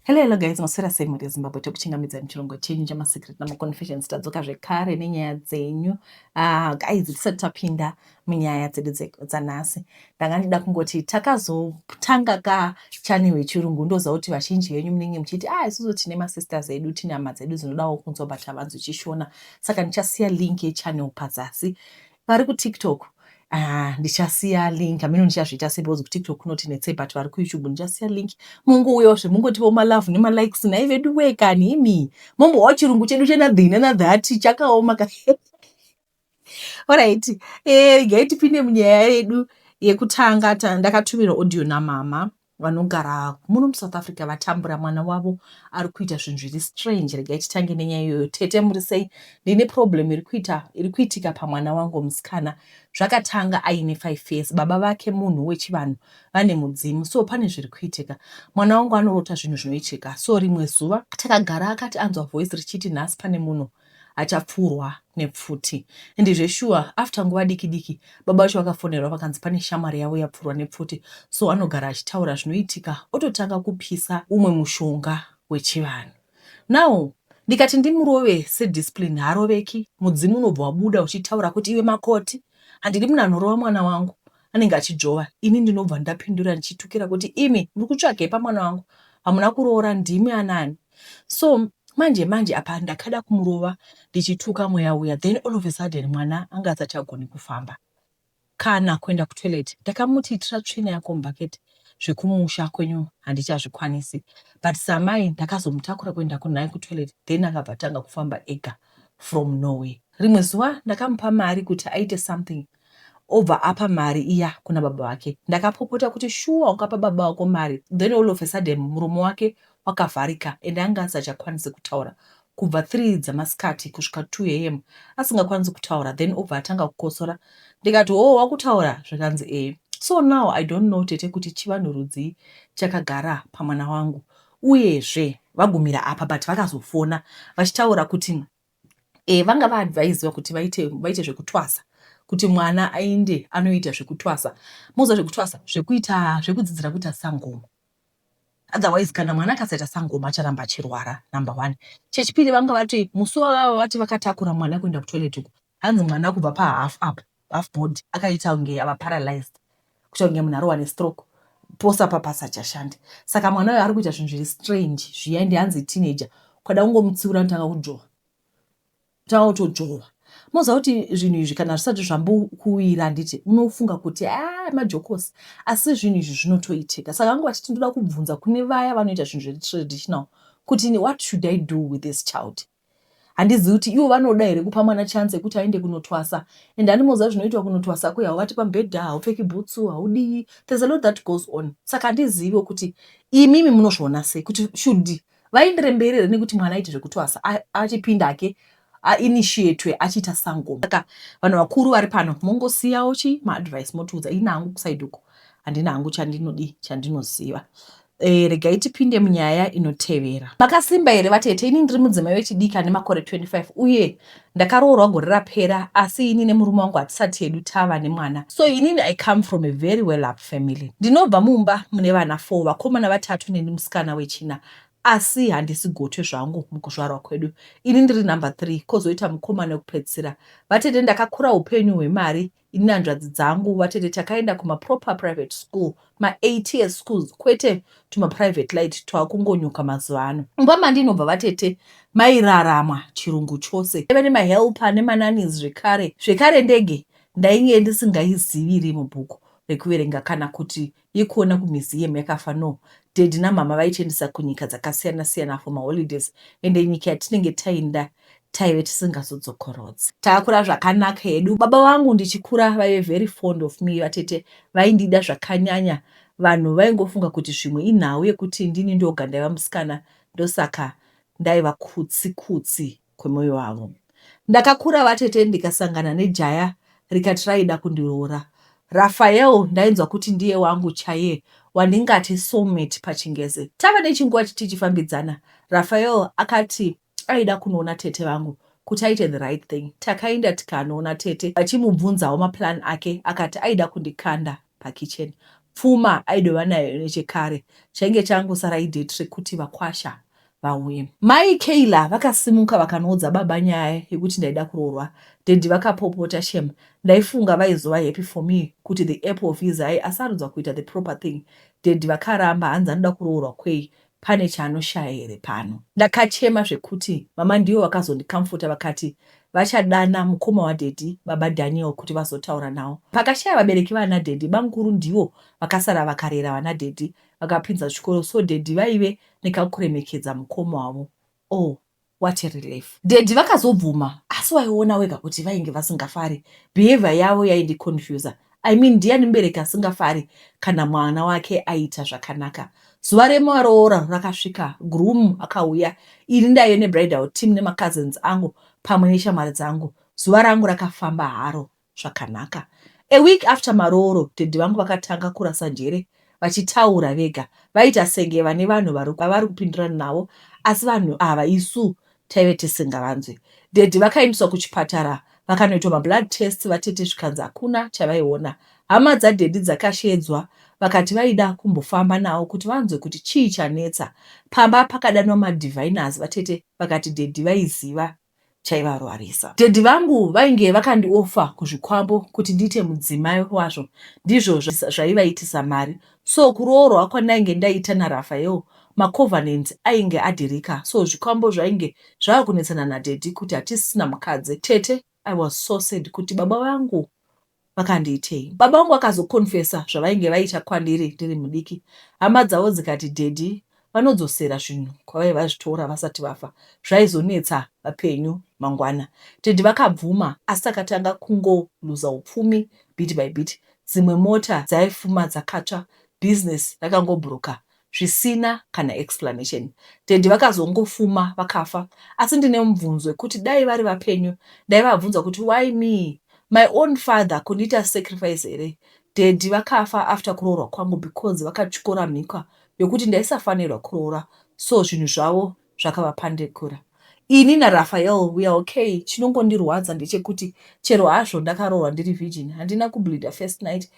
Hello guys, maswera sei muri Zimbabwe tokuchingamidza muchirongwa chenyu chamasecret namaconfessions tadzoka zvekare nenyaya dzenyu. Guys, tisati tapinda munyaya dzedu dzanhasi, ndanga ndida kungoti takazotanga kachannel yechirungu ndoziva kuti vazhinji venyu munenge muchiti isusu tine masisters edu tine hama dzedu dzinodawo kunzobata vanhu dzichishona, saka ndichasiya link yechannel pazasi. Vari kuTiktok ndichasiya link, amino ndichazviita because kuTiktok kunotinetsei, but vari kuYouTube ndichasiya link. Mungouyozve mungotiwo malove nemalikes naivedu wekani imi mombowa chirungu chedu chenadhini nadhati chakaoma alright. Regai tipinde munyaya yedu yekutanga. Ndakatumira audio namama vanogara muno muSouth Africa vatambura mwana wavo ari kuita zvinhu zviri strange. Regai titange nenyaya iyoyo. Tete muri sei? Ndine problem iri kuitika pamwana wangu musikana. Zvakatanga aine 5 years. Baba vake munhu wechivanhu, vane mudzimu, so pane zviri kuitika. Mwana wangu anorota zvinhu zvinoitika. So rimwe zuva takagara akati anzwa voice richiti nhasi pane munhu achapfurwa nepfuti. Ndizve sure after nguva diki diki baba vacho vakafonerwa vakanzi pane shamwari yavo yapfurwa nepfuti. So anogara achitaura zvinoitika, ototanga kupisa umwe mushonga wechivanhu. Now ndikati ndimurove sediscipline, haroveki, mudzimu unobva wabuda uchitaura kuti iwe makoti handidi munhu anorova mwana wangu, anenge achidzvova. Ini ndinobva ndapindura ndichitukira kuti imi muri kutsvagei pamwana wangu, hamuna kuroora, ndimi anani. So manje apa ndakada kumurova ndichituka mweya uya, then all of a sudden mwana anga asati agoni kufamba kana kuenda kutoilet. Ndakamuti itira tsvina yako mubhaketi, zvekumusha kwenyu handichazvikwanisi, but samai ndakazomutakura kuenda naye kutoilet, then akabva atanga kufamba ega from nowhere. Rimwe zuva ndakamupa mari kuti aite something, obva apa mari iya kuna baba wake. Ndakapopota kuti shuwa ukapa baba wako mari, then all of a sudden muromo wake wakavharika ende anga asachakwanisi kutaura kubva 3 dzamasikati kusvika 2 am asingakwanisi kutaura, then obva atanga kukosora. Ndikati wakutaura? Zvikanzi so now I don't know tete kuti chivanhu rudzi chakagara pamwana wangu. Uyezve vagumira apa but vakazofona vachitaura kuti vanga vaadvaisiwa kuti vaite zvekutwasa, kuti mwana aende anoita zvekutwasa. Moza zvekutwasa zvekudzidzira kuita sangoma. Otherwise kana mwana akasaita sangoma acharamba achirwara, number 1. Chechipiri vanga vati musi wavo vati vakatakura mwana kuenda kutoilet uko, hanzi mwana kubva half body akaita kunge ava paralyzed, kuita kunge munhu arohwa nestroke, posa pasachashandi. Saka mwana uyo ari kuita zvinhu zviri strange zviya, ende hanzi teenager, ukada kungomutsiura notanga kudzvova, tanga kutodzvova. Moza kuti zvinhu izvi kana zvisati zvambokuwira handiti unofunga kuti majokosi, asi zvinhu izvi zvinotoitika. Saka angu vachiti ndoda kubvunza kune vaya vanoita zvinhu zviri traditional kuti what should I do with this child? Handizivi kuti ivo vanoda here kupa mwana chance yekuti aende kunotwasa, ende handimoziva zvinoitwa kunotwasa kuya, hauvati pambedha, haupfeki bhutsu, haudii, there's a lot that goes on. Saka handizivi kuti imimi munozviona sei kuti should vaendere mberi here nekuti mwana aite zvekutwasa achipindake ainitiatwe achiita sangoma. Saka vanhu vakuru vari pano mongosiyawo maadvice motiudza. Ina hangu kusaidi uko handina hangu chandinoziva. Regai tipinde munyaya inotevera. Makasimba here vatete? Ini ndiri mudzimai wechidiki ane makore 25 uye ndakaroorwa gore rapera, asi ini nemurume wangu hatisati hedu tava nemwana. So inini I come from a very well up family. Ndinobva mumba mune vana 4, vakomana 3 neni musikana wechina, asi handisi gotwe zvangu mukuzvarwa kwedu. Ini ndiri number 3 kozoita mukomana wekupedzisira. Vatete ndakakura upenyu hwemari. Ini hanzvadzi dzangu vatete takaenda kuma-proper private school, ma-8 year schools, kwete tuma-private light twakungonyuka mazuva ano. Mumba mandinobva vatete mairaramwa chirungu chose. Eve nemahelper nemananis zvekare ndege ndainge ndisingaizivi iri mubhuku rekuverenga kana kuti yekuona kumuseum yakafa. No, dedi namama vaitiendesa kunyika dzakasiyana siyana for maholidays, ende nyika yatinenge taenda taive tisingazodzokorodzi. Takakura zvakanaka hedu. Baba vangu ndichikura vaive very fond of me. Vatete vaindida zvakanyanya. Vanhu vaingofunga kuti zvimwe inhau yekuti ndini ndoga ndaiva musikana, ndosaka ndaiva kutsi kwemwoyo wavo. Ndakakura vatete ndikasangana nejaya rikati raida kundiroora. Raphael ndainzwa kuti ndiye wangu chaiye, wandingati soulmate pachingezi. Tava nechinguva tichifambidzana, Raphael akati aida kunoona tete vangu kuti aite the right thing. Takaenda tikanoona tete, achimubvunzawo maplan ake, akati aida kundikanda pakitchen. pfuma aidova nayo nechekare chainge changosara idheti rekuti vakwasha vauye. Mai Kayla vakasimuka vakanoudza baba nyaya yekuti ndaida kuroorwa. Dhedhi vakapopota shem. Ndaifunga vaizova happy for me kuti the apple of his eye asarudzwa kuita the proper thing. Dhedhi vakaramba hanzi anoda kuroorwa kwei, pane chaanoshaya here pano. Ndakachema zvekuti mama ndivo vakazondikamfuta vakati vachadana mukoma waDhedhi baba Daniel kuti vazotaura nawo. Pakashaya vabereki vana Dhedhi, bamukuru ndivo vakasara vakarera vana Dhedhi vakapinza chikoro, so Dhedhi vaive nekakuremekedza mukoma wavo. Oh, what a relief. Dhedhi vakazobvuma, asi waiona wega kuti vainge vasingafari. Behavior yavo yaindiconfusa. I mean, ndiani mubereki asingafari kana mwana wake aita zvakanaka. Zuva remaroora rakasvika, groom akauya, ini ndaive nebridal team nemacousins angu pamwe neshamwari dzangu. Zuva rangu rakafamba haro zvakanaka. A week after marooro, Dhedhi vangu vakatanga kurasa njere vachitaura vega. Vaita senge vane vanhu vari kupindirana navo, asi vanhu ava isu taive tisingavanzwi. Dhedhi vakaendeswa kuchipatara vakanoitwa mablood test, vatete zvikanzi hakuna chavaiona. Hama dzaDhedhi dzakashedzwa vakati vaida kumbofamba nawo kuti vanzwe kuti chii chanetsa. Pamba pakadanwa madiviners, vatete vakati Dhedhi vaiziva chaivarwarisa. Dhedhi vangu vainge vakandiofa kuzvikwambo kuti ndiite mudzimai wazvo, ndizvo zvaivaitisa mari. So kuroorwa kwandainge ndaita naRafael, macovenant ainge adhirika, so zvikwambo zvainge zvava kunetsana naDhedhi kuti hatisina mukadzi. Tete, I was so sad kuti baba vangu vakandiitei. Baba vangu akazokonfesa zvavainge vaita kwandiri ndiri mudiki. Hama dzavo dzikati Dhedhi vanodzosera zvinhu kwavai vazvitora vasati vafa, zvaizonetsa vapenyu mangwana. Dhedhi vakabvuma, asi takatanga kungoluza upfumi bit by bit. Dzimwe mota dzaifuma dzakatsva, business rakangobhuruka zvisina kana explanation. Dhedhi vakazongofuma vakafa, asi ndine mubvunzo wekuti dai vari vapenyu ndaivabvunza kuti why me? My own father kundiita sacrifice here. Dhedhi vakafa after kuroorwa kwangu because vakatyora mhiko yokuti ndaisafanirwa kuroora, so zvinhu zvavo zvakavapandekura. Ini naRafael we are okay. Chinongondirwadza ndechekuti chero hazvo ndakaroorwa ndiri virgin, handina kubleeda first night.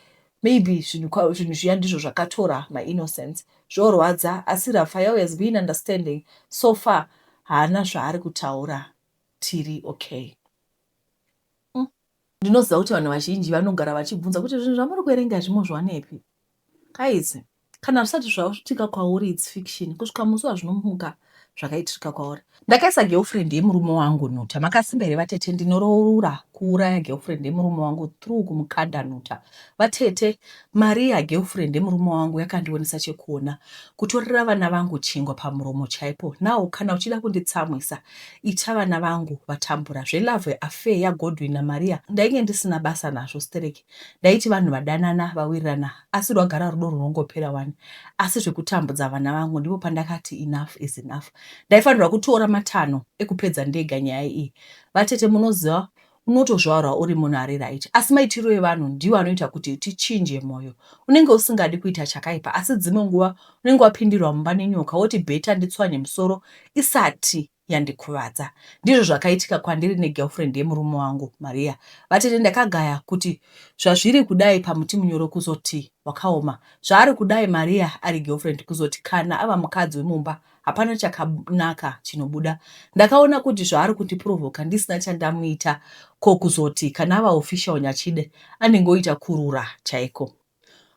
Maybe zvinhu zviya ndizvo zvakatora my innocence. Zvorwadza, asi Rafael has been understanding. So far haana zvaari kutaura, tiri okay. Ndinoziva kuti vanhu vazhinji vanogara vachibvunza kuti zvinhu zvamuri kuerenga zvimwe zvanepi. Guys, kana zvisati zvasvitika kwauri it's fiction, kusvika musi wazvinomuka zvakaitika kwauri. Ndakaisa girlfriend yemurume wangu nhuta. Makasimba here vatete? Ndinoroora kuuraya girlfriend yemurume wangu through kumukanda nhuta. Vatete, Maria girlfriend yemurume wangu yakandionesa chekuona. Kutorera vana vangu chingwa pamuromo chaipo. Nawo kana uchida kunditsamwisa, ita vana vangu vatambura. Zvelove affair yaGodwin naMaria ndainge ndisina basa nazvo stereki. Ndaiti vanhu vadanana vawirirana, asi rwagara rudo runongopera wani. Asi zvekutambudza vana vangu ndipo pandakati enough is enough. Ndaifanirwa kutora matanho ekupedza ndega nyaya iyi. Vatete, munoziva unotozvarwa uri munhu ari right, asi maitiro evanhu ndiwo anoita kuti tichinje mwoyo. Unenge usingadi kuita chakaipa, asi dzimwe nguva unenge wapindirwa mumba nenyoka woti bheta nditswanye musoro isati yandikuvadza. Ndizvo zvakaitika kwandiri negirlfriend yemurume wangu Maria. Vatete, ndakagaya kuti zvazviri kudai pamuti munyoro kuzoti wakaoma, zvaari kudai Maria ari girlfriend kuzoti kana ava mukadzi wemumba hapana chakanaka chinobuda. Ndakaona kuti zvaari kundiprovoka ndisina chandamuita, ko kuzoti kana ava official nyachide anengoita kurura chaiko.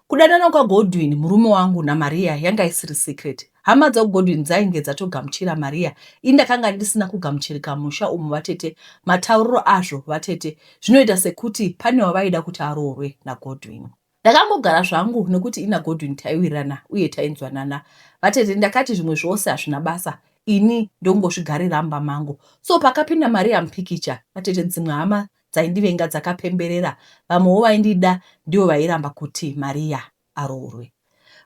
Kudanana kwaGodwin murume wangu naMaria yanga isiri secret. Hama dzaGodwin dzainge dzatogamuchira Maria, indakanga ndisina kugamuchirika musha umu. Vatete, matauriro azvo vatete zvinoita sekuti pane wavaida kuti aroorwe naGodwin. Ndakangogara zvangu nekuti ina Godwin taiwirirana uye tainzwanana. Vatete, ndakati zvimwe zvose hazvina basa, ini ndongozvigarira mumba mangu. So pakapinda Maria mupikicha, vatete, dzimwe hama dzaindivenga dzakapemberera, vamwewo vaindida ndivo vairamba kuti Maria aroorwe.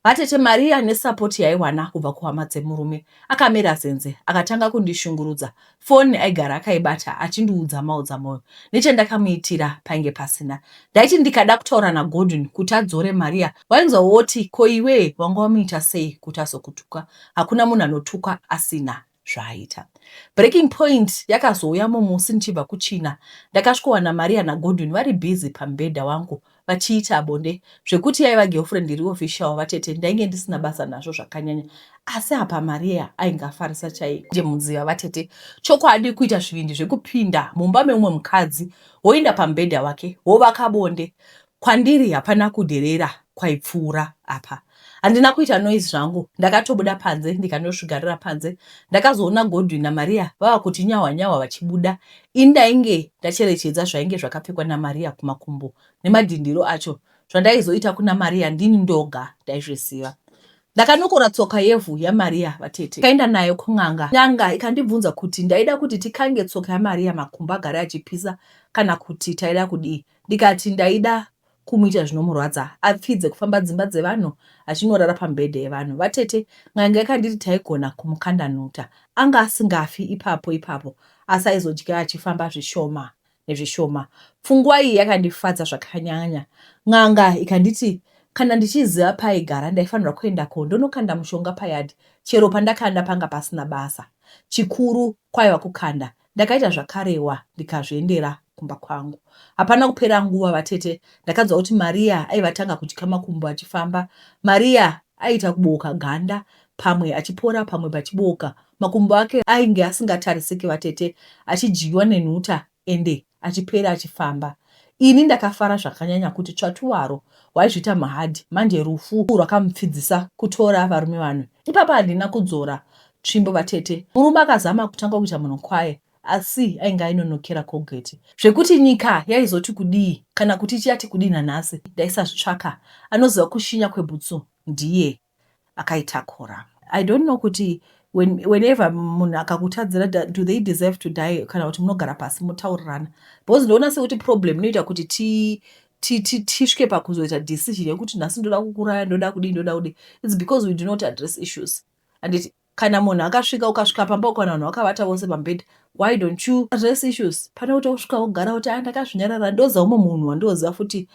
Vatete, Maria nesapoti yaiwana kubva kuhama dzemurume akamera zenze akatanga kundishungurudza. Foni aigara akaibata achindiudza maudza moyo. Nechandakamuitira painge pasina. Ndaiti ndikada kutaura naGodwin kuti adzore Maria, wainzwa woti ko iwe wanga wamuita sei kuti azokutuka? Hakuna munhu anotuka asina zvaaita. Breaking point yakazouya mumusi ndichibva kuchina. Ndakasvikowana Maria naGodwin vari busy pamubhedha wangu vachiita bonde zvekuti yaiva girlfriend iri official vatete ndainge ndisina basa nazvo zvakanyanya. Asi apa Maria ainge afarisa chaiko mudziva vatete. Chokwadi kuita zvivindi zvekupinda mumba memumwe mukadzi woenda pamubhedha wake wovaka bonde. Kwandiri hapana kudherera kwaipfuura apa. Handina kuita noise zvangu, ndakatobuda panze ndikandosvigarira panze. Ndakazoona Godwin naMaria vava kuti nyawa vachibuda. Indainge ndacherechedza zvainge zvakapfekwa naMaria kumakumbo nemadhindiro acho zvandaizoita kuna Maria ndini ndoga ndaizviziva. Ndakanokora tsoka yevhu yaMaria vatete. Kaenda nayo kun'anga. Nyanga ikandibvunza kuti ndaida kuti tikange tsoka yaMaria makumbo agare achipisa kana kuti taida kudii. Ndikati ndaida kumuita zvinomurwadza apfidze kufamba dzimba dzevanhu achinorara pamubhedha yevanhu. Vatete n'anga yakanditi taigona kumukandanuta. Anga asingafi ipapo asi aizodya achifamba zvishoma nezvishoma. Pfungwa iyi yakandifadza zvakanyanya. N'anga ikanditi kana ndichiziva paigara ndaifanira kuendako ndonokanda mushonga payadi. Chero pandakanda panga pasina basa. Chikuru kwaiva kukanda. Ndakaita zvakarewa ndikazviendera kumba kwangu. Hapana kupera nguva vatete. Ndakadza kuti Maria aivatanga kutya makumbo achifamba. Maria aita kuboka ganda, pamwe achipora pamwe pachiboka. Makumbo ake ainge asingatarisiki vatete, achidyiwa nenhuta ende achipera achifamba. Ini ndakafara zvakanyanya kuti tsvatuwaro waizvita mahadhi manje rufu rwakamupfidzisa kutora varume vanhu. Ipapa handina kudzora tsvimbo vatete. Murume akazama kutanga kuita munhu kwaye asi ainge ainonokera Colgate. Zvekuti nyika yaizoti kudii kana kuti ichati kudii nanhasi ndaisazvitsvaka. Anoziva kushinya kwebhutsu ndiye akaitakura. I don't know kuti whenever munhu akakutadzira do they deserve to die kana kuti munogara pasi mutaurirana. Because ndoona sekuti problem inoita kuti tisvike pakuzoita decision yekuti nhasi ndoda kukuraya ndoda kudii. It's because we do not address issues. And kana munhu akasvika ukasvika pamba ukaona vanhu vakavata vose pambedha, why don't you address issues? Pana kuti usvika ugara kuti ndakazvinyarara. Ndoza umwe munhu wandoziva futi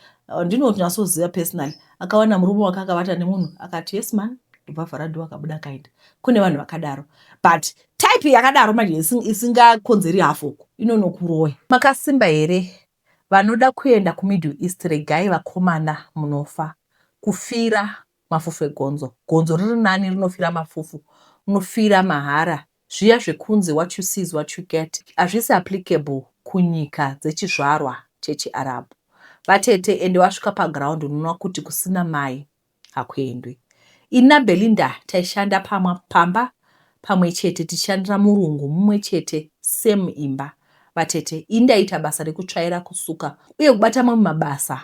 ndinonyasoziva personally. Akawana murume wake akavata nemunhu akati yes man, ndobva vharadho akabuda kaenda. Kune vanhu vakadaro. But type yakadaro manje isingakonzeri hafu inonokuroya. Makasimba here vanoda kuenda kuMiddle East regai vakomana munofa. Kufira mafufu egonzo. Gonzo riri nani rinofira mafufu. Unofira mahara. Zviya zvekunzi what you see is what you get. Hazvisi applicable kunyika dzechizvarwa chechiArabu. Vatete ende wasvika paground unoona kuti kusina mai hakuendwi. Ina Belinda taishanda pamba pamwe chete tichishandira murungu mumwe chete same imba. Vatete indaita basa rekutsvaira kusuka uye kubata mamwe mabasa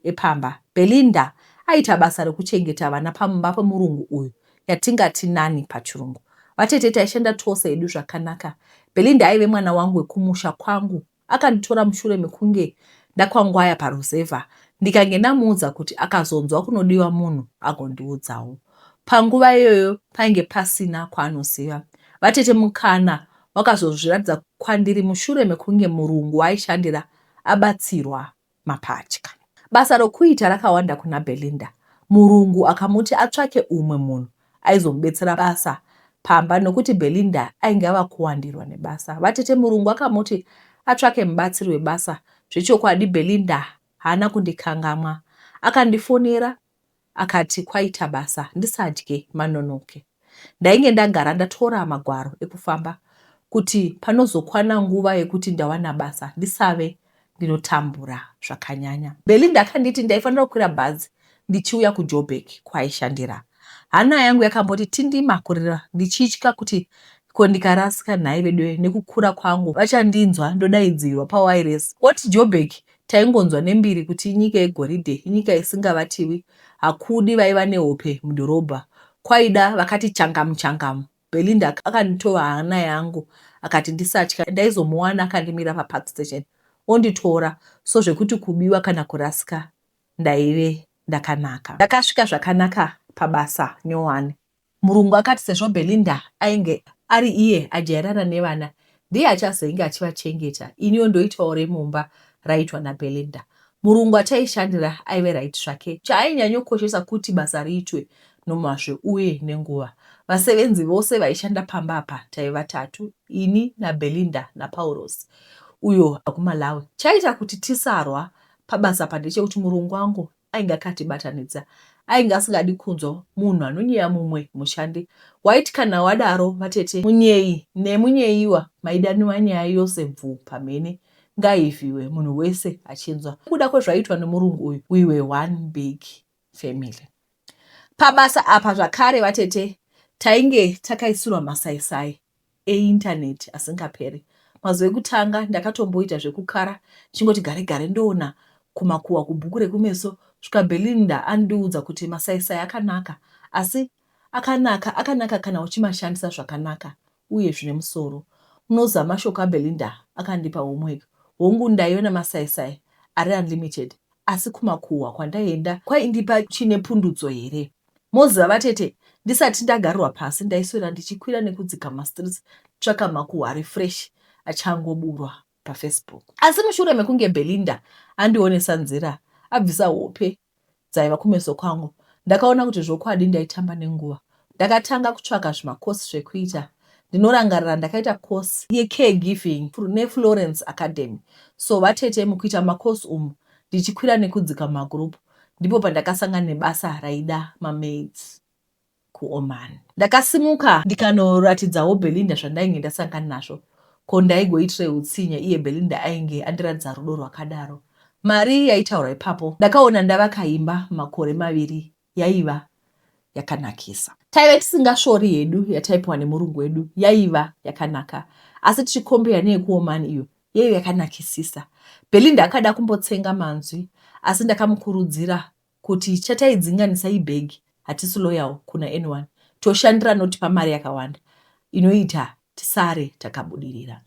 epamba. Belinda aita basa rekuchengeta vana pamumba pemurungu uyu yatingati nani pachirungu. Vatete taishanda tose edu zvakanaka. Belinda aive mwana wangu wekumusha kwangu. Akanditora mushure mekunge ndakwangwaya paruzevha. Ndikange ndamuudza kuti akazonzwa kunodiwa munhu agondiudzawo. Panguva iyoyo painge pasina kwaanoziva. Vatete mukana wakazozviratidza kwandiri mushure mekunge murungu aishandira abatsirwa mapatya. Basa rokuita rakawanda kuna Belinda. Murungu akamuti atsvake umwe munhu aizomubetsera basa pamba nokuti Belinda ainge ava kuwandirwa nebasa. Vatete murungu akamuti atsvake mubatsiri webasa. Zvechokwadi Belinda haana kundikangamwa. Akandifonera akati kwaita basa ndisadye manonoke. Ndainge ndagara ndatora magwaro ekufamba kuti panozokwana nguva yekuti ndawana basa ndisave ndinotambura zvakanyanya. Belinda akanditi ndaifanira kukwira bhazi ndichiuya kuJoburg kwaaishandira. Hana yangu yakamboti tindimakurira ndichitya kuti ndikarasika nhai vedu nekukura kwangu vachandinzwa ndodaidzirwa pawireless. Oti Joburg taingonzwa nembiri kuti inyika yegoridhe, inyika isingavatiwi, hakudi vaiva nehope mudhorobha. Kwaida vakati changamu. Belinda akanditova hana yangu akati ndisatya. Ndaizomuwana akandimira papark station onditora so zvekuti kubiwa kana kurasika ndaive ndakanaka. Ndakasvika zvakanaka pabasa nyowani. Murungu akati sezvo Belinda ainge ari iye ajairana nevana ndiye achazoinge achivachengeta, iniwo ndoitawo remumba raitwa naBelinda. Murungu ataishandira aive right zvake. Chaainyanyokoshosa kuti basa riitwe nomazvo uye nenguva. Vasevenzi vose vaishanda pamba apa taiva vatatu, ini naBelinda naPaulos uyo akuMalawi. Chaita kuti tisarwa pabasa pandechekuti murungu wangu ainge akatibatanidza, ainge asingadi kunzwa munhu anonyeya mumwe mushandi. Waiti kana wadaro vatete, munyeyi nemunyeyiwa maidaniwa nyaya yose bvu pamhene ngaivhiwe, munhu wese achinzwa. Kuda kwezvaitwa nemurungu uyu, we were one big family. Pabasa apa zvakare vatete, tainge takaisirwa masaisai eindaneti asingaperi. Mazuva ekutanga ndakatomboita zvekukara chingoti gare gare ndoona kumakuwa kubhuku rekumeso. Svika Belinda andiudza kuti masaisai akanaka, asi akanaka kana uchimashandisa zvakanaka uye zvine musoro. Unoziva mashoko aBelinda akandipa homework. Hongu ndaiona masaisai ari unlimited, asi kumakuwa kwandaienda kwaindipa chine pundudzo here. Moziva vatete, ndisati ndagarirwa pasi ndaiswera ndichikwira nekudzika mastreets tsvaka makuwa ari fresh achangoburwa paFacebook. Asi mushure mekunge Belinda andionesa nzira, abvisa hope dzaiva kumeso kwangu, ndakaona kuti zvokwadi ndaitamba nenguva. Ndakatanga kutsvaka zvimakosi zvekuita. Ndinorangarira ndakaita course yecaregiving neFlorence Academy. So vatete mukuita makosi umu ndichikwira nekudzika magroup, ndipo pandakasangana nebasa raida mamaids kuOman. Ndakasimuka ndikanoratidzawo Belinda zvandainge ndasangana nazvo, ko ndaigoitire utsinya iye Belinda ainge andiratidza rudo rwakadaro. Mari yaitaurwa ipapo ndakaona ndavakaimba makore 2 yaiva yakanakisa. Taive tisingasvori hedu yataipiwa nemurungu wedu, yaiva yakanaka, asi tichikombeya neyekuOman iyo yaiva yakanakisisa. Belinda akada kumbotsenga manzwi, asi ndakamukurudzira kuti chataidzinganisa ibhegi hatisi loyal kuna anyone, toshandira notipa mari yakawanda inoita tisare takabudirira.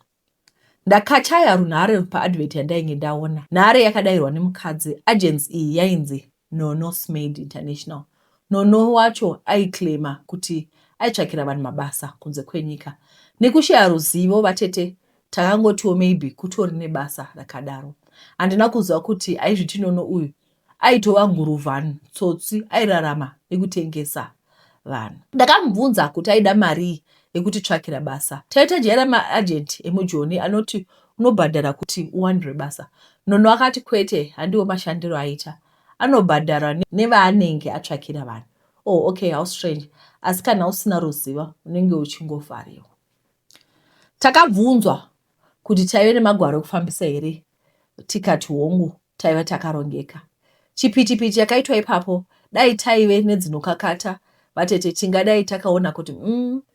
Ndakachaya runhare paadvert yandainge ndaona. Nhare yakadairwa nemukadzi. Agency iyi yainzi Nono Smade International. Nono wacho aiklema kuti aitsvakira vanhu mabasa kunze kwenyika. Nekushaya ruzivo vatete, takangotiwo maybe kutori nebasa rakadaro. Handina kuziva kuti aizviti Nono uyu aitova nguruvhani, tsotsi, airarama nekutengesa vanhu. Ndakamubvunza kuti aida mari yekuti tsvakira basa. Taita jaira maagent emujoni anoti unobhadhara kuti uwanire basa. Nono akati kwete, handiwo mashandiro aita. Anobhadhara nevaanenge atsvakira vanhu. Oh, okay, how strange. Asi kana usina ruzivo unenge uchingovhariwa. Takabvunzwa kuti taive nemagwaro ekufambisa here. Tikati hongu, taiva takarongeka. Chipitipichi yakaitwa ipapo dai taive nedzinokakata vatete, tingadai takaona kuti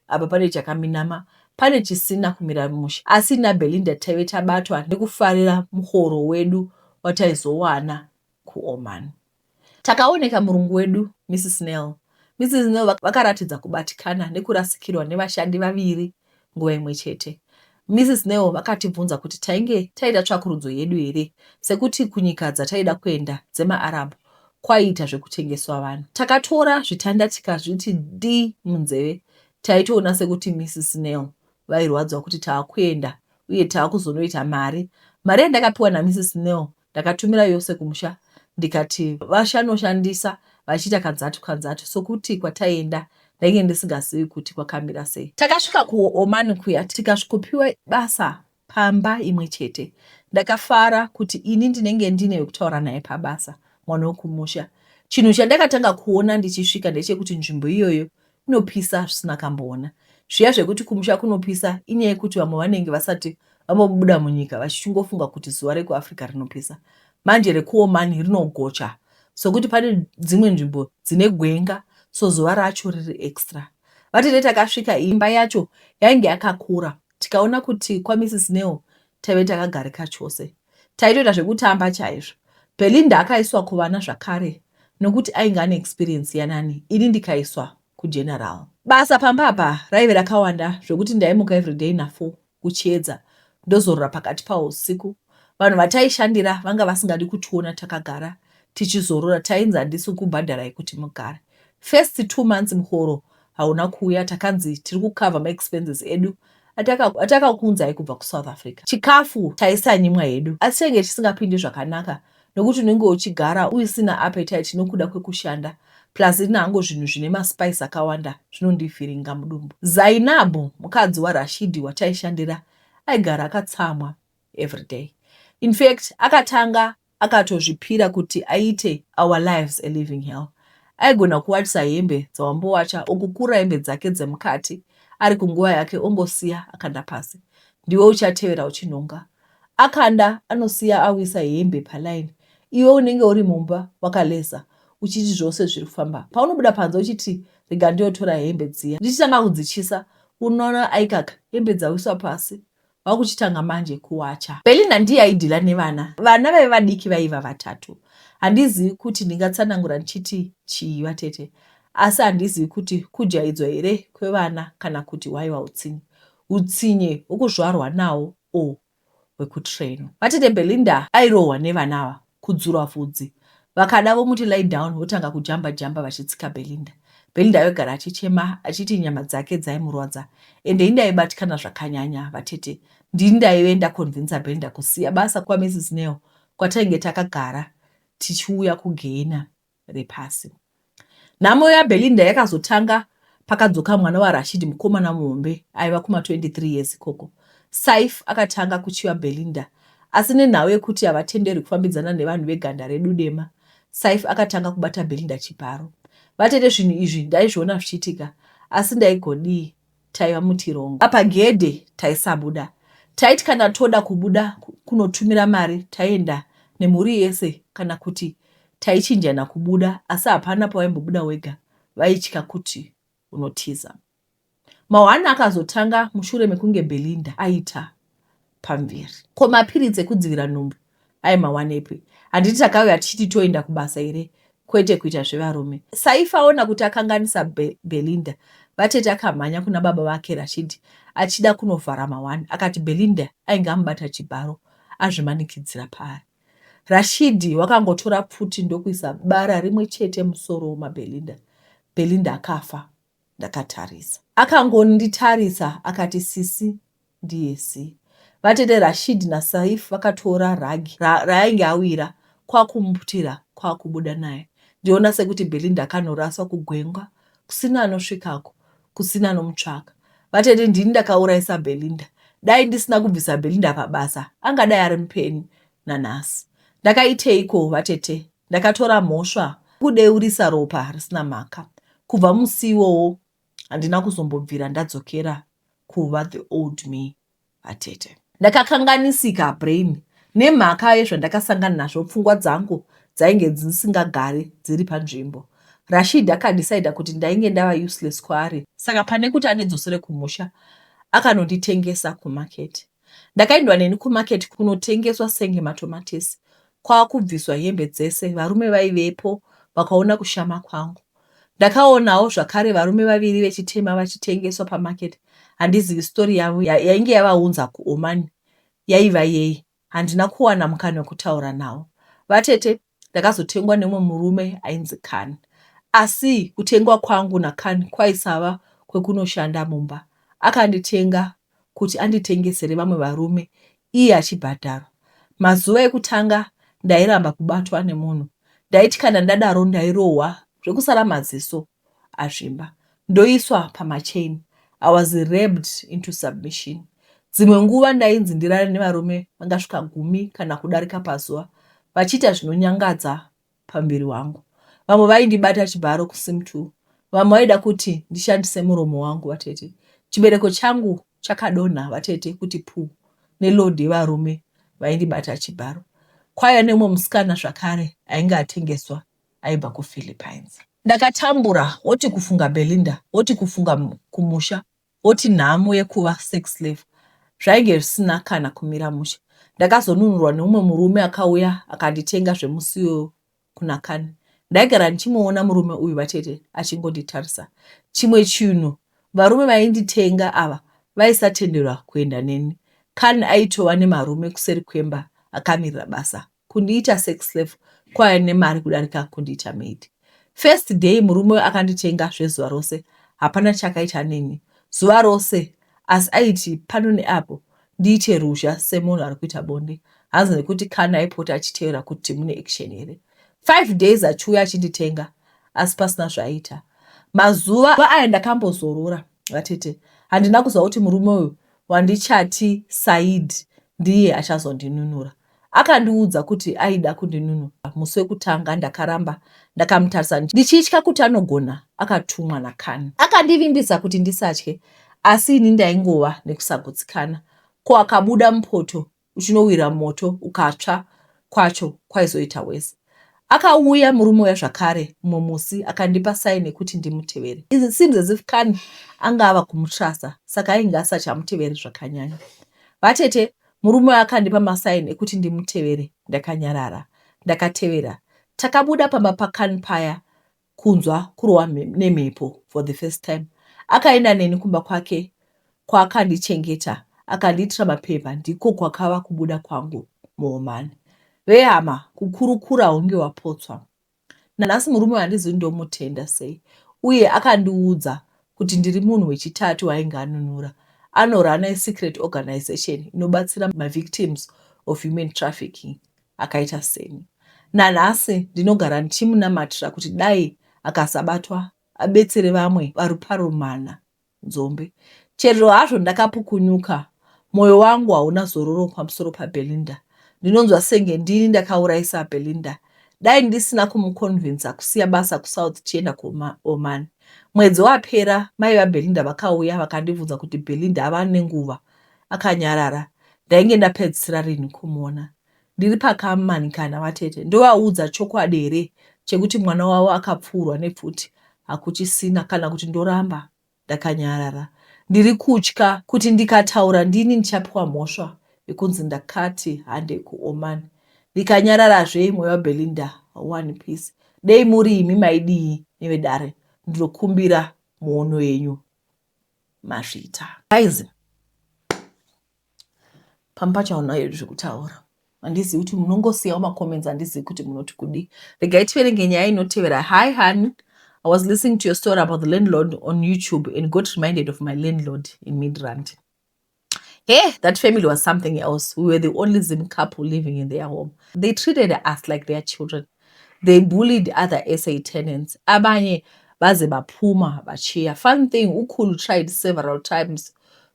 apa pane chakaminama, pane chisina kumira mushe. Asi naBelinda taive tabatwa nekufarira muhoro wedu wataizowana kuOman. Takaoneka murungu wedu Mrs. Nell. Mrs. Nell vakaratidza kubatikana nekurasikirwa nevashandi 2 nguva imwe chete. Mrs. Nell vakatibvunza kuti tainge taita tsvakurudzo yedu here, sekuti kunyika dzataida kuenda dzemaArab kwaita zvekutengeswa vanhu. Takatora zvitanda tikazviti D munzeve. Taitoona sekuti Mrs. Nell vairwadzwa kuti taakuenda uye taakuzonoita mari. Mari yandakapiwa naMrs. Nell ndakatumira yose kumusha, ndikati vashanoshandisa vachiita kanzatu sokuti kwataienda ndainge ndisingazivi kuti kwakamira sei. Takasvika kuOman kuya, tikasvikopiwa basa pamba imwe chete. Ndakafara kuti ini ndinenge ndine wekutaura naye pabasa, mwana wokumusha. Chinhu chandakatanga kuona ndichisvika ndechekuti nzvimbo iyoyo inopisa zvisina kamboona. Zviya zvekuti kumusha kunopisa inyaya yekuti vamwe vanenge vasati vambobuda munyika vachichingofunga kuti zuva rekuAfrica rinopisa. Manje rekuOman rinogocha, sokuti pane dzimwe nzvimbo dzine gwenga, so zuva racho riri extra. Vatete takasvika, imba yacho yainge yakakura. Tikaona kuti kwaMrs. Nell taive takagarika chose. Taitoita zvekutamba chaizvo. Belinda akaiswa kuvana zvakare nokuti ainge ane experience yanani, ini ndikaiswa kugeneral. Basa pambapa raive rakawanda zvokuti ndaimuka everyday na4 kuchiedza ndozorora pakati pausiku. Vanhu vataishandira vanga vasingadi kutiona takagara tichizorora. Tainzi handisi kubhadharai kuti mugare. First 2 months muhoro hauna kuuya, takanzi tiri kukava maexpenses edu atakakunzai kubva kuSouth Africa. Chikafu taisanyimwa hedu, asi chenge chisingapindi zvakanaka nokuti unenge uchigara uisina appetite nokuda kwekushanda, plus inango zvinhu zvine maspice akawanda zvinondivhiringa mudumbu. Zainabu, mukadzi waRashidi wataishandira, aigara akatsamwa everyday. In fact, akatanga akatozvipira kuti aite our lives a living hell. Aigona kuwatisa hembe dzawambowacha okukura hembe dzake dzemukati ari kunguva yake ongosiya akanda pasi. Ndiwe uchatevera uchinonga. Akanda anosiya awisa hembe palaini. Iwe unenge uri mumba wakaleza uchiti zvose zviri kufamba. Paunobuda panze uchiti rega ndiotora hembe dziya. Ndichitanga kudzichisa unoona aikaka hembe dzawiswa pasi. Wakuchitanga manje kuwacha. Belinda ndiye aidhila nevana. Vana vaiva vadiki vaiva vatatu. Handizivi kuti ndingatsanangura ndichiti chii vatete. Asi handizivi kuti kujaidzwa here kwevana kana kuti waiva utsinye. Utsinye hwekuzvarwa nawo hwekutrainwa. Vatete Belinda airohwa nevanava kudzura vhudzi. Vakada vomuti lie down votanga kujamba jamba vachitsika Belinda. Belinda aigara achichema achiti nyama dzake dzaimurwadza. Ende indaibatikana zvakanyanya vatete. Ndindaive ndakonvinza Belinda kusiya basa kwaMrs Nell kwatainge takagara tichiuya kugehena repasi. Nhamo yaBelinda yakazotanga pakadzoka mwana waRashid mukomana muhombe aiva kuma23 years ikoko. Saif akatanga kuchiva Belinda. Asi nenhau yekuti havatenderwi kufambidzana nevanhu veganda redu dema, Saif akatanga kubata Belinda chibharo. Vatete zvinhu izvi ndaizviona zvichiitika, asi ndaigodii taiva mutirongo. Apa gedhe taisabuda. Taiti kana toda kubuda kunotumira mari taienda nemhuri yese kana kuti taichinjana kubuda, asi hapana pawaimbobuda wega, vaitya kuti unotiza. Mauhana akazotanga mushure mekunge Belinda aita pamviri. Ko mapiritsi ekudzivira nhumbu aimawanepi. Handiti takauya tichiti toenda kubasa here, kwete kuita zvevarume. Saif aona kuti akanganisa Belinda, vatete akamhanya kuna baba vake Rashid achida kunovhara Mauhana. Akati Belinda ainge amubata chibharo azvimanikidzira paari. Rashid wakangotora pfuti ndokuisa bara rimwe chete musoro wemaBelinda. Belinda akafa. Ndakatarisa. Akangonditarisa akati sisi ndiye si. Vatete Rashid naSaif vakatora ragi raainge awira kwakumuputira kwakubuda naye. Ndiona sekuti Belinda akanoraswa kugwenga, kusina anosvikako, kusina anomutsvaka. Vatete ndini ndakaurayisa Belinda. Dai ndisina kubvisa Belinda pabasa, angadai ari mupeni nanhasi. Ndakaiteiko vatete? Ndakatora mhosva kudeurisa ropa risina mhaka. Kubva musi iwowo handina kuzombobvira ndadzokera kuva the old me vatete. Ndakakanganisika brain nemhaka yezvandakasangana nazvo. Pfungwa dzangu dzainge dzisingagari dziri panzvimbo. Rashid akadecida kuti ndainge ndava useless kwaari, saka pane kuti andidzosere kumusha akanonditengesa kumaketi. Ndakaendwa neni kumaketi kunotengeswa senge matomatisi. Kwakubviswa hembe dzese. Varume vaivepo vakaona kushama kwangu. Ndakaonawo zvakare varume vaviri vechitema vachitengeswa pamaketi. Handizivi stori yavo yainge yavaunza kuOman yaiva yei. Handina kuwana mukana wekutaura navo. Vatete ndakazotengwa nemumwe murume ainzi Khan. Asi kutengwa kwangu naKhan kwaisava kwekunoshanda mumba. Akanditenga kuti anditengesere vamwe varume iye achibhadharwa. Mazuva ekutanga ndairamba kubatwa nemunhu. Ndaiti kana ndadaro ndairohwa zvekusara maziso azvimba. Ndoiswa pamachain. I was raped into submission. Dzimwe nguva ndainzi ndirare nevarume vangasvika 10 kana kudarika pazuva, vachiita zvinonyangadza pamberi wangu. Vamwe vaindibata chibharo kusimtu. Vamwe vaida kuti ndishandise muromo wangu vatete. Chibereko changu chakadonha vatete kuti pu nelodi yevarume vaindibata chibharo. Kwaiva nemumwe musikana zvakare ainge atengeswa aibva kuPhilippines. Ndakatambura, woti kufunga Belinda, woti kufunga kumusha, woti nhamo yekuva sex slave. Zvainge zvisina kana kumira musha. Ndakazonunurwa neumwe murume akauya akanditenga zvemusiwo kuna Khan. Ndaigara ndichimuona murume uyu vatete achingonditarisa. Chimwe chinhu, varume vainditenga ava vaisatenderwa kuenda neni. Khan aitova nemarume kuseri kwemba akamirira basa. Kundiita sex slave kwaiva nemari kudarika kundiita maid. First day murume akanditenga zvezuva rose, hapana chakaita neni. Zuva rose, asi aiti pano neapo ndiite ruzha semunhu ari kuita bonde. Hanzi nekuti Khan aipota achiteera kuti mune action here. 5 days achiuya achinditenga, asi pasina zvaaita. Mazuva aya ndakambozorora vatete. Handina kuziva kuti murume uyu wandichati Said ndiye achazondinunura. akandiudza kuti aida kundinunura. Musi wekutanga ndakaramba ndakamutarisa ndichitya kuti anogona akatumwa naKhan. Akandivimbisa kuti ndisatye, asi ini ndaingova nekusagutsikana. Ko akabuda mupoto uchinowira moto ukatsva kwacho kwaizoita wese. Akauya murume uya zvakare mumwe musi akandipa saini kuti ndimutevere. It seems as if Khan angava kumutrasa, saka ainge asachamuteveri zvakanyanya. Vatete murume uya akandipa masaini ekuti ndimutevere, ndakanyarara, ndakatevera. Takabuda pamba paKhan paya kunzwa kurohwa nemhepo for the first time. Akaenda neni kumba kwake kwaakandichengeta, akandiitira mapepa, ndiko kwakava kubuda kwangu muOman. Vehama kukurukura hunge wapotswa. Nanhasi murume wandizi ndomutenda sei, uye akandiudza kuti ndiri munhu wechitatu wainge anunura. Anorana a-secret organization inobatsira ma-victims of human trafficking, akaita seni. Nanhasi ndinogara ndichimunamatira kuti dai akasabatwa abetsere vamwe varuparumana nzombe. Chero hazvo ndakapukunyuka, moyo wangu hauna zororo pamusoro paBelinda. Ndinonzwa senge ndini ndakaurayisa Belinda. Dai ndisina kumuconvinsa kusiya basa kuSouth tichienda kuOman. Mwedzi wapera, mai vaBelinda vakauya vakandibvunza kuti Belinda ava nenguva. Akanyarara. Ndainge ndapedzisira rini kumuona. Ndiri pakamanikana vatete. Ndovaudza chokwadi here chekuti mwana wavo akapfurwa nepfuti. Hakuchisina kana kuti ndoramba. Ndakanyarara. Ndiri kutya kuti ndikataura ndini ndichapiwa mhosva yekunzi ndakati hande kuOman. Ndikanyararazve mweya waBelinda one piece. Dei muri imi maidii nevedare. Ndinokumbira muono yenyu. Mazvita. Guys, pamba chaona hedu zvekutaura. Handizivi kuti munongosiyawo macomments, handizivi kuti munoti kudii. Regai tiverenge nyaya inotevera. Hi hun, I was listening to your story about the landlord on YouTube and got reminded of my landlord in Midrand. Hey, that family was something else. We were the only Zim couple living in their home. They treated us like their children. They bullied other SA tenants. Abanye baze baphuma bachiya. Fun thing, ukhulu tried several times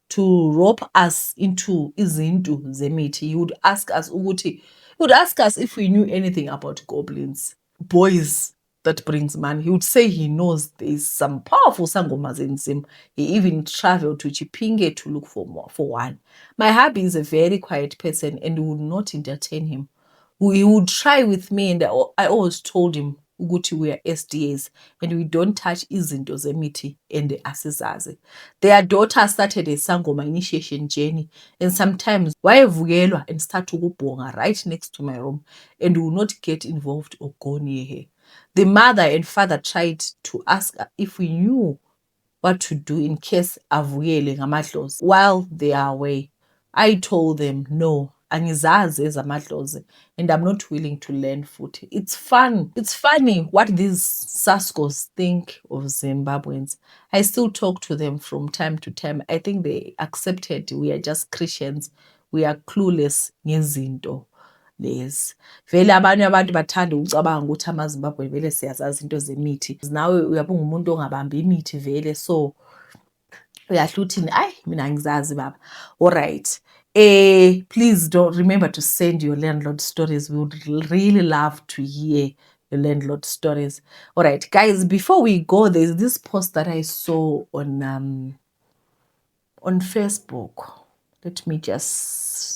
to rope us into izinto zemithi. He would ask us if we knew anything about goblins. Boys that brings money. He would say he knows there's some powerful sangomas in Zim. He even traveled to Chipinge to look for one. My hubby is a very quiet person and would not entertain him. He would try with me, and I always told him ukuthi we are SDAs and we don't touch izinto zemithi and asizazi. Their daughter started a sangoma initiation journey, and sometimes wayevukelwa and start ukubhonga right next to my room, and we will not get involved or go near her. The mother and father tried to ask if we knew what to do in case avukele ngamadlozi while they are away. I told them no, angizazi ezamadlozi, and I'm not willing to learn futhi. It's funny what these Saskos think of Zimbabweans. I still talk to them from time to time. I think they accepted we are just Christians. We are clueless ngezinto lezi. Vele abanye abantu bathanda ukucabanga ukuthi amaZimbabwe vele siyazazi into zemithi. Nawe uyabunga umuntu ongabambi imithi vele, so uyahluthini mina angizazi baba. All right. Please don't remember to send your landlord stories. We would really love to hear your landlord stories. All right, guys, before we go, there's this post that I saw on Facebook. Let me just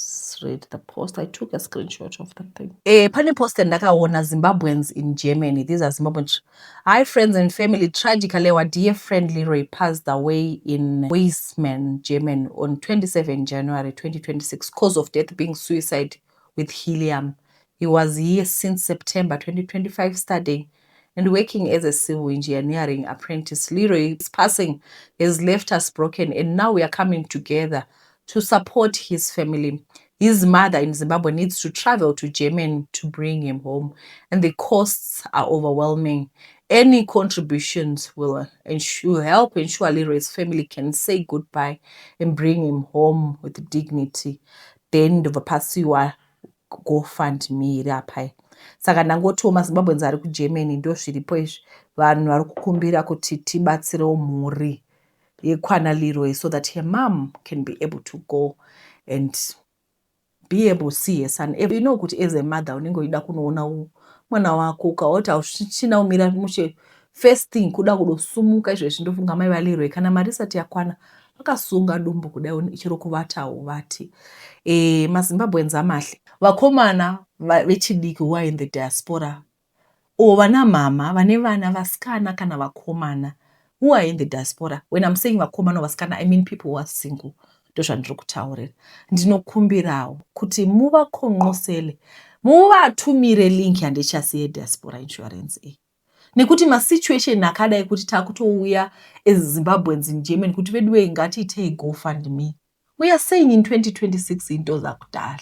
read the post. I took a screenshot of the thing. Pani post ndakaona Zimbabweans in Germany. These are Zimbabweans. Hi, friends and family. Tragically, our dear friend Leroy passed away in Weisman, Germany on 27 January 2026, cause of death being suicide with helium. He was here since September 2025 studying and working as a civil engineering apprentice. Leroy's passing has left us broken, and now we are coming together to support his family. His mother in Zimbabwe needs to travel to Germany to bring him home, and the costs are overwhelming. Any contributions will help ensure Leroy's family can say goodbye and bring him home with dignity. Then ndovapasiwa GoFundMe irapai. Saka ndangoti maZimbabweans ari kuGermany ndo zviripo izvi, vanhu vari kukumbira kuti tibatsirewo mhuri yekwana Leroy so that her mom can be able to go and be able to see a son. You know kuti as a mother unenge uida kunoona mwana wako ukaota uchina umira mushe first thing kuda kudosumuka izvezvi ndofunga mai valirwe kana mari isati yakwana vakasunga dumbu kudai ichiri kuvatawo vati maZimbabweans amahle vakomana vechidiki who are in the diaspora or vana mama vane vana vasikana kana vakomana who are in the diaspora. When I'm saying vakomana vasikana, I mean people who are single. Ndozvandiri kutaurira. Ndinokumbirawo kuti muvakonqosele, muvatumire link yandichasi yeDiaspora Insurance iyi. Nekuti masituation akadai kuti takutouya as Zimbabweans in Germany kuti vedu ngatiitei GoFundMe. We are saying in 2026 into zakudala.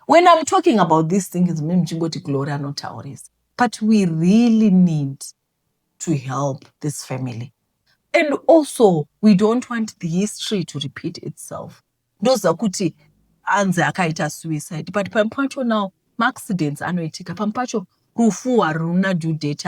When I'm talking about these things, mchingoti Glory anotaurisa. But we really need to help this family. And also, we don't want the history to repeat itself. Ndozakuti anze akaita suicide. But pampacho now, accidents anoitika. Pampacho rufu haruna due date,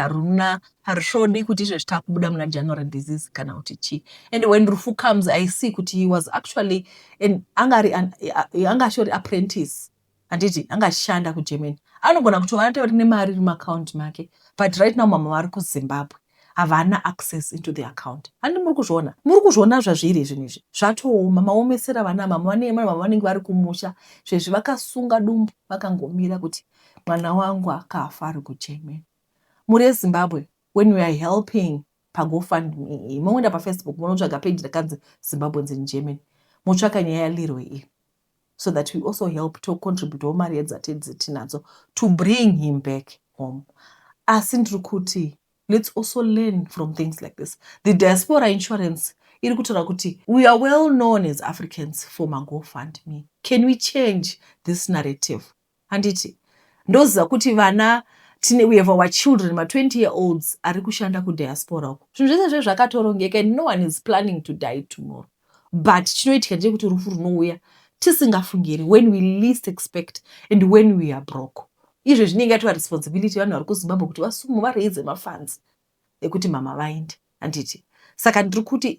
harishoni kuti zvitakubuda muna general disease kana kuti chi. And when rufu comes, I see kuti he was actually anga shori apprentice. Anditi, anga shanda ku Germany. Anogona kutovana kuti nemari account make. But right now mama vari kuZimbabwe. Havana access into the account. Handi muri kuzviona zvazviri zvinizvi. Zvatooma maomesera vana mama vanenge vari kumusha. Zvezvi vakasunga dumbu vakangomira kuti mwana wangu akafa ari kuGermany. Muri Zimbabwe, when we are helping paGoFundMe, moenda paFacebook munotsvaga page rakanzi Zimbabweans in Germany. Motsvaka nyaya yaLirwe iyi. So that we also help to contribute mari dzatinadzo to bring him back home. Asi ndiri kuti let's also learn from things like this. The Diaspora Insurance, we are well known as Africans for GoFundMe. Can we change this narrative? Handiti, ndoziva kuti vana we have our children, my 20-year-olds ari kushanda ku diaspora. Zvinhu zvese zvakatorongeka and no one is planning to die tomorrow. But chinoitika ndechekuti rufu runouya tisingafungiri when we least expect and when we are broke. Izvo zvinenge atova responsibility vanhu vari kuZimbabwe kuti vasumu vareidze mafunds ekuti mama vaende. Handiti. Saka ndiri kuti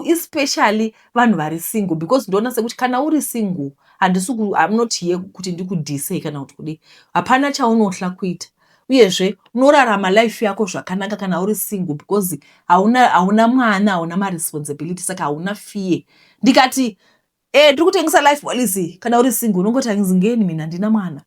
especially vanhu vari single, because ndoona sekuti kana uri single I'm not here kuti ndikudhise kana kuti kudii. Hapana chaunohla kuita. Uyezve unorarama life yako zvakanaka kana uri single because hauna mwana, hauna maresponsibility, saka hauna fear. Ndikati ndiri kutengesa life policy kana uri single unongoti angizingeni mina ndina mwana.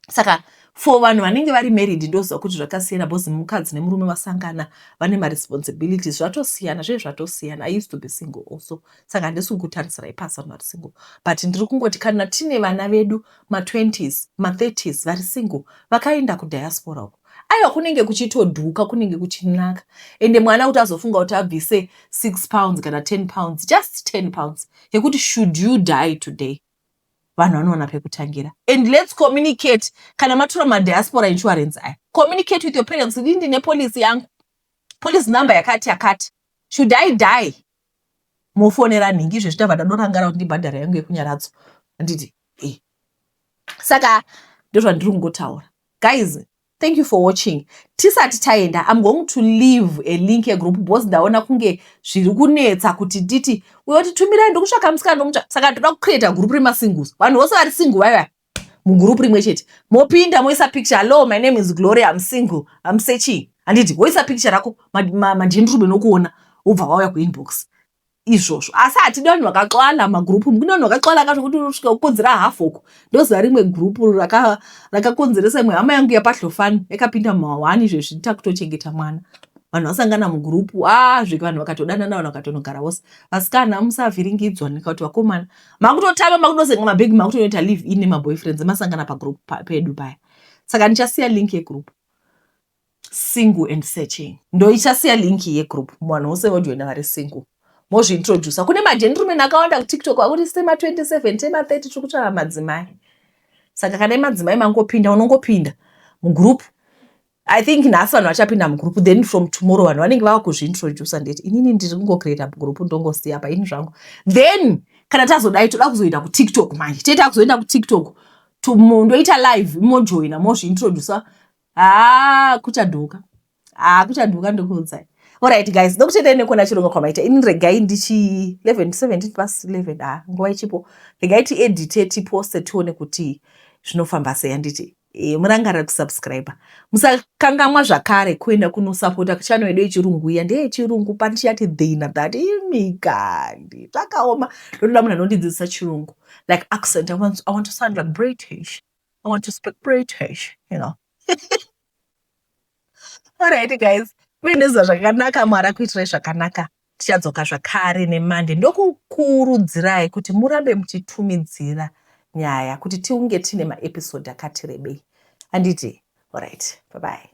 Saka for vanhu vanenge vari married ndoziva kuti zvakasiyana because mukadzi nemurume vasangana vane maresponsibilities zvatosiyana zvezvatosiyana. I used to be single also. Saka handisi kutarisira ipasi vanhu vari single. But ndiri kungoti kana tine vana vedu ma20s, ma30s vari single vakaenda kudiaspora uko. Aiwa kunenge kuchitodhuka, kunenge kuchinaka. Ende mwana kuti azofunga kuti abvise 6 pounds kana 10 pounds, just 10 pounds. Yekuti should you die today? Vanhu vanoona pekutangira. And let's communicate. Kana matora maDiaspora Insurance aya. Communicate with your parents. Ndine policy yangu. Policy number yakati. Should I die? Mofonera ningi zvechitava ndorangara kuti ndibhadhara yangu yekunyaradzo. Nditi. Saka ndozvandiri kungotaura. Guys, thank you for watching. Tisati taenda, I'm going to leave a link yegroup because ndaona kunge zviri kunetsa kuti titi uyoti tumirai ndokutsvaka musikana ndomutsvaka. Saka toda kucreate group remasingles. Vanhu vose vari single vaya mugroup rimwe chete. Mopinda moisa picture, hello, my name is Glory, I'm single, I'm searching. Handiti, woisa picture rako magentleman nokuona ubva wauya kuinbox. Izvozvo. Asi hatidi vanhu vakaxwala magrupu. Kune vanhu vakaxwala kuti unosvika kukonzera half uko. Ndoziva rimwe grupu rakakonzeresa imwe hama yangu yapahlofani yakapinda mumawani izvezvi takutochengeta mwana. Vanhu vasangana mugrupu. Zveke vanhu vakatodanana, vanhu vakatonogara vose. Vasikana musavhiringidzwa nekati vakomana. Makutotama, makutosenga mabhegi, makutoita live in nemaboyfriends masangana pagrupu pedu paya. Saka ndichasiya link yegrupu. Single and searching. Ndoichasiya link yegrupu. Mwana wose vojoina vari single. Mozviintroducer. Kune magentlemen akawanda kuTikTok akuti sema 27, tema 30 tikutsvaka madzimai. Saka kana madzimai mangopinda unongopinda mugroup. I think nhasi vanhu vachapinda mugroup, then from tomorrow vanhu vanenge vava kuzviintroducer ndeti inini ndiri kungocreate group ndongosiya pa ini zvangu. Then kana tazodai toda kuzoenda kuTikTok manje. Teta kuzoenda kuTikTok ndoita live mojoina mozviintroducer. Kuchadhuka. Kuchadhuka ndokuudzai. Alright guys, ndokutendai nekuona chirongwa kwamaita. Ini regai ndichi 17 past 11 nguva ichipo. Regai tiedite tiposte tione kuti zvinofamba sei handiti. Murangarira kusubscribe. Musakangamwa zvakare kuenda kunosapota channel yedu yechirungu iya ndeyechirungu pandichati dhina that imigandi. Zvakaoma. Ndoda munhu anondidzidzisa chirungu. Like accent, I want to sound like British. I want to speak British, you know. Alright guys. Muinezva zvakanaka, Mwari kuitirai zvakanaka. Tichadzoka zvakare neMonday. Ndokukurudzirai kuti murambe muchitumidzira nyaya kuti tiunge tine maepisode akati rebei. Handiti? Alright. Bye bye.